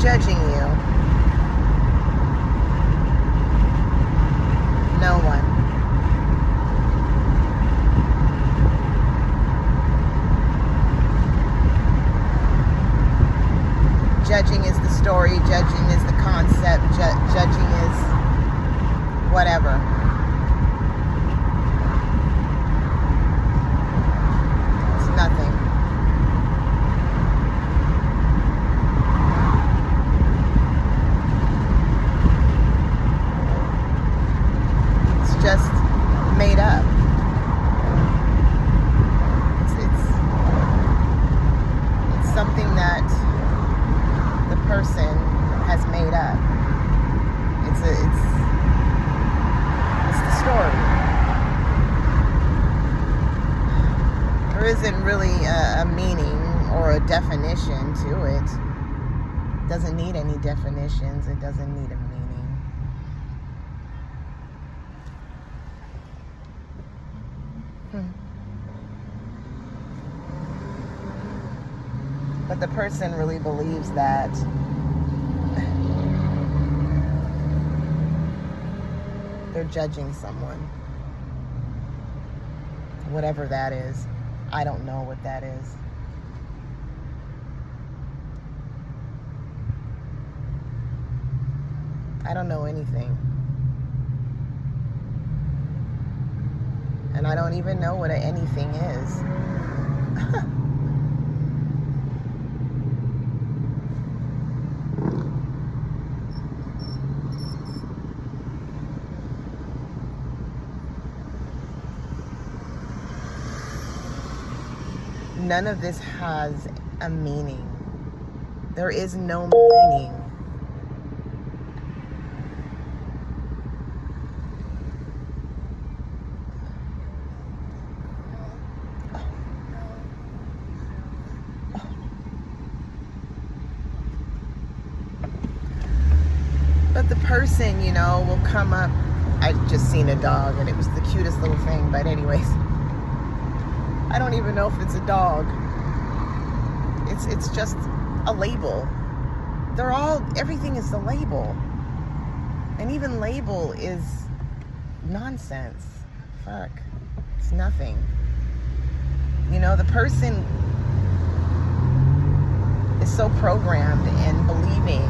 judging you? No one. Judging is the story, judging is the concept, judging is whatever. It's nothing. It's just made up. It's something that the person has made up. It's the story. There isn't really a meaning or a definition to it. It doesn't need any definitions. It doesn't need a meaning. But the person really believes that they're judging someone. Whatever that is. I don't know what that is. I don't know anything. And I don't even know what anything is. None of this has a meaning. There is no meaning. But the person, you know, will come up. I just seen a dog and it was the cutest little thing, but anyways. I don't even know if it's a dog. It's just a label. Everything is the label. And even label is nonsense. Fuck. It's nothing. You know, the person is so programmed and believing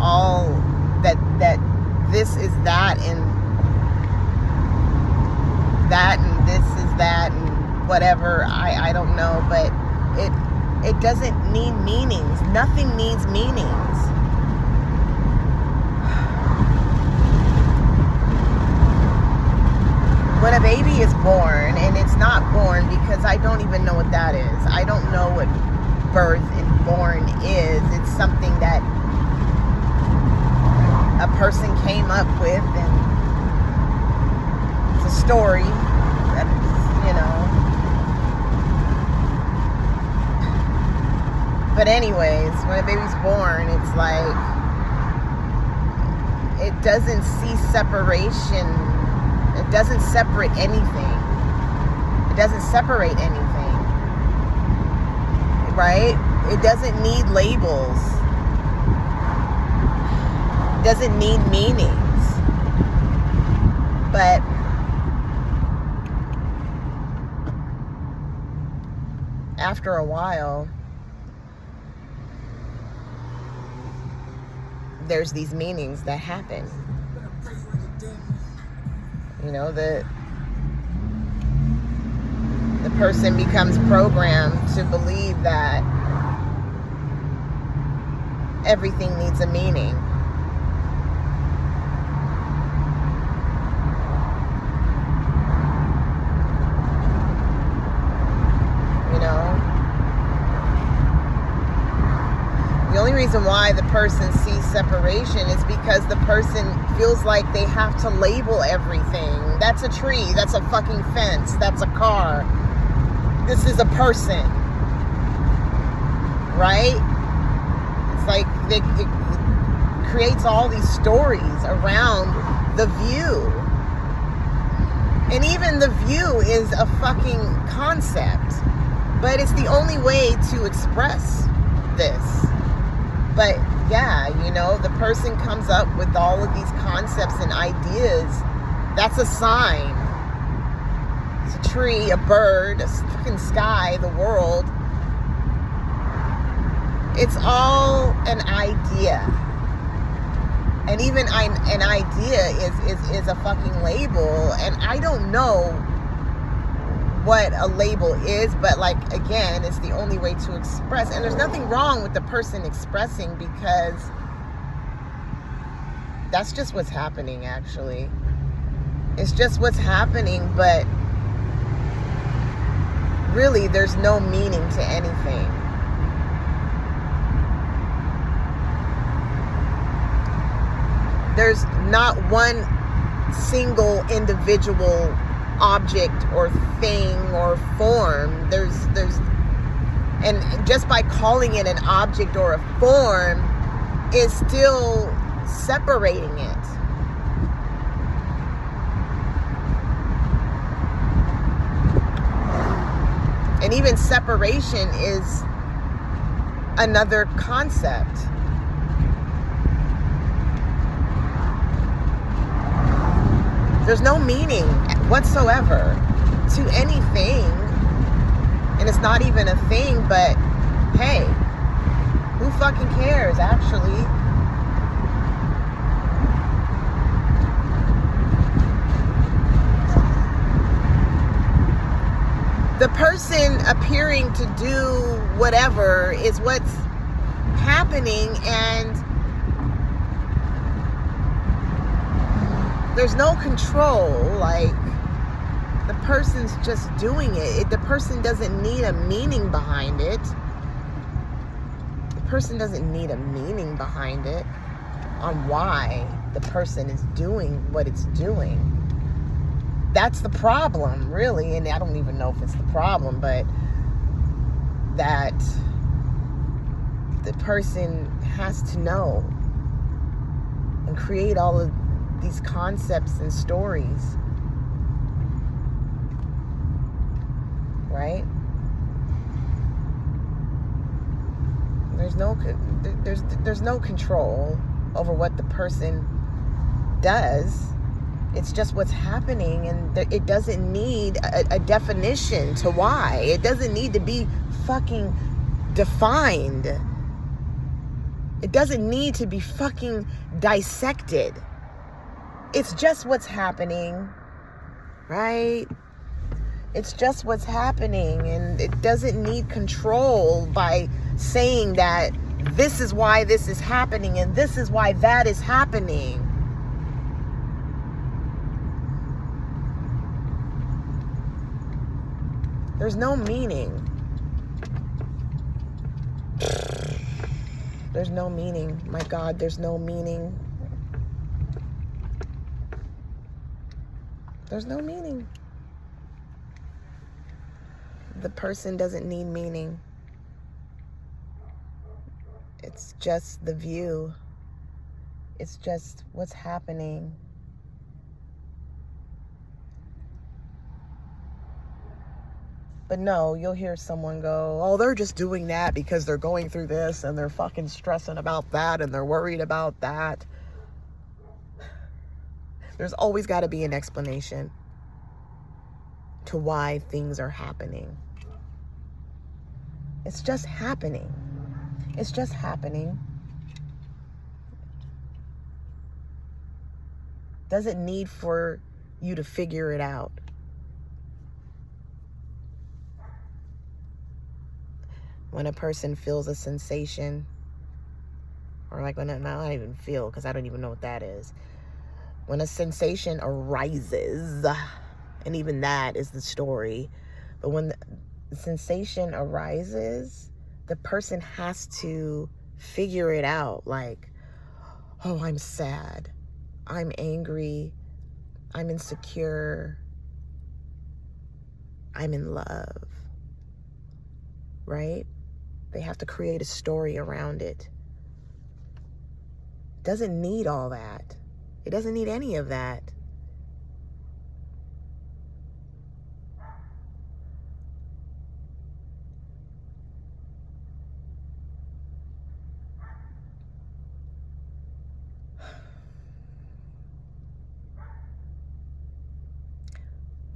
all that this is that and this is that and whatever, I don't know, but it doesn't need meanings. Nothing needs meanings. When a baby is born, and it's not born because I don't even know what that is. I don't know what birth and born is. It's something that a person came up with, and it's a story that, you know. But anyways, when a baby's born, it's like, it doesn't see separation. It doesn't separate anything. It doesn't separate anything. Right? It doesn't need labels. It doesn't need meanings. But after a while, there's these meanings that happen. You know, the person becomes programmed to believe that everything needs a meaning. You know? The only reason why the person sees separation is because the person feels like they have to label everything. That's a tree. That's a fucking fence. That's a car. This is a person. Right? It's like it creates all these stories around the view. And even the view is a fucking concept. But it's the only way to express this. But yeah, you know, the person comes up with all of these concepts and ideas. That's a sign. It's a tree, a bird, a fucking sky, the world. It's all an idea. And even an idea is a fucking label. And I don't know what a label is, but like, again, it's the only way to express. And there's nothing wrong with the person expressing, because that's just what's happening, actually. It's just what's happening, but really there's no meaning to anything. There's not one single individual object or thing or form. There's and just by calling it an object or a form is still separating it. And even separation is another concept. There's no meaning whatsoever to anything. And it's not even a thing, but hey, who fucking cares, actually? The person appearing to do whatever is what's happening, and there's no control. Like, the person's just doing it. The person doesn't need a meaning behind it. The person doesn't need a meaning behind it on why the person is doing what it's doing. That's the problem, really. And I don't even know if it's the problem, but that the person has to know and create all of these concepts and stories, right? There's no control over what the person does. It's just what's happening, and it doesn't need a definition to why. It doesn't need to be fucking defined. It doesn't need to be fucking dissected. It's just what's happening, right? It's just what's happening, and it doesn't need control by saying that this is why this is happening and this is why that is happening. There's no meaning. There's no meaning. My God, there's no meaning. There's no meaning. The person doesn't need meaning. It's just the view. It's just what's happening. But no, you'll hear someone go, oh, they're just doing that because they're going through this and they're fucking stressing about that and they're worried about that. There's always got to be an explanation to why things are happening. It's just happening. It's just happening. Doesn't need for you to figure it out. When a person feels a sensation, or like when I don't even feel, because I don't even know what that is. When a sensation arises, and even that is the story, but when the sensation arises, the person has to figure it out. Like, oh, I'm sad, I'm angry, I'm insecure, I'm in love, right? They have to create a story around it. Doesn't need all that. It doesn't need any of that.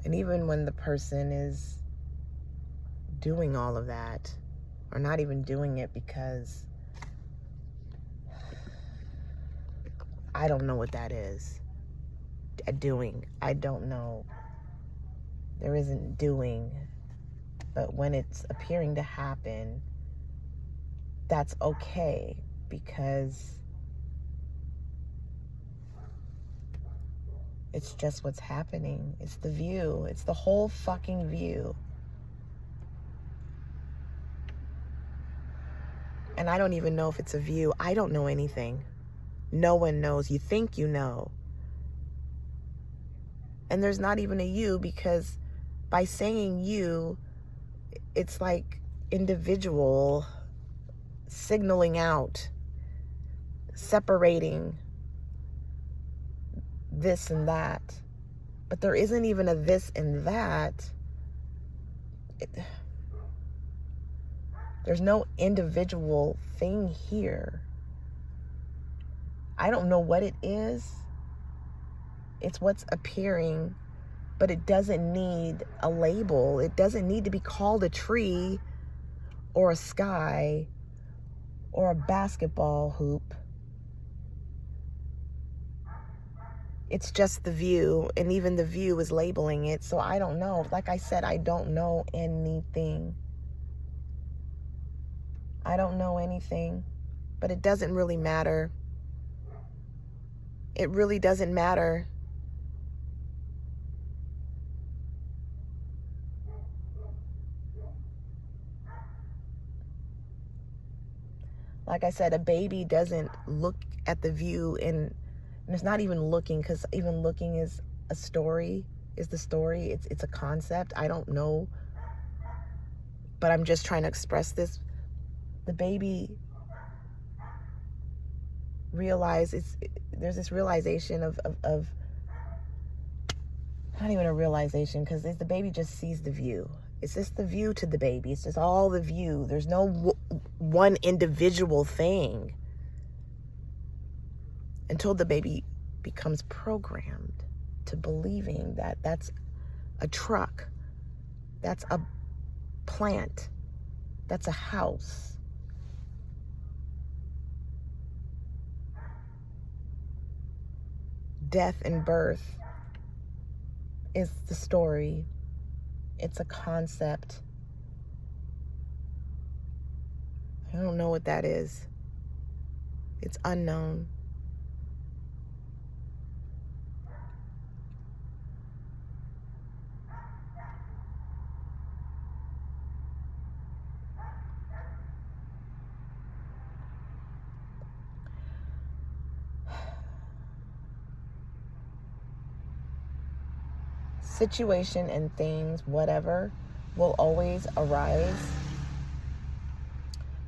And even when the person is doing all of that, or not even doing it because I don't know what that is. Doing, I don't know. There isn't doing. But when it's appearing to happen, that's okay, because it's just what's happening. It's the view. It's the whole fucking view. And I don't even know if it's a view. I don't know anything. No one knows. You think you know. And there's not even a you, because by saying you, it's like individual signaling out, separating this and that. But there isn't even a this and that. There's no individual thing here. I don't know what it is. It's what's appearing, but it doesn't need a label. It doesn't need to be called a tree or a sky or a basketball hoop. It's just the view, and even the view is labeling it. So I don't know. Like I said, I don't know anything. I don't know anything, but it doesn't really matter. It really doesn't matter. Like I said, a baby doesn't look at the view and it's not even looking, because even looking is a story, is the story. It's a concept. I don't know, but I'm just trying to express this. The baby realizes, there's this realization of not even a realization, because the baby just sees the view. It's just the view to the baby. It's just all the view. There's no one individual thing until the baby becomes programmed to believing that that's a truck, that's a plant, that's a house. Death and birth is the story. It's a concept. I don't know what that is. It's unknown. Situation and things, whatever, will always arise,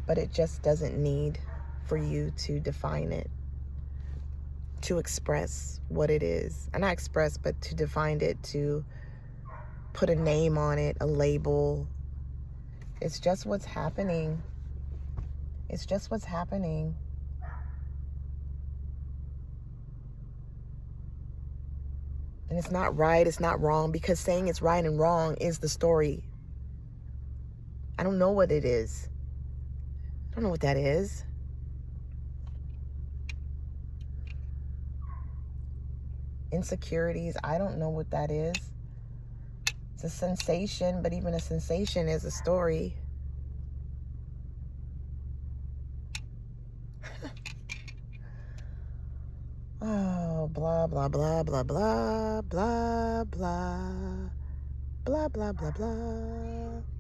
but it just doesn't need for you to define it, to express what it is. And not express, but to define it, to put a name on it, a label. It's just what's happening. It's just what's happening. And it's not right, it's not wrong, because saying it's right and wrong is the story. I don't know what it is. I don't know what that is. Insecurities, I don't know what that is. It's a sensation, but even a sensation is a story. Oh, blah, blah, blah, blah, blah, blah, blah, blah, blah, blah, blah.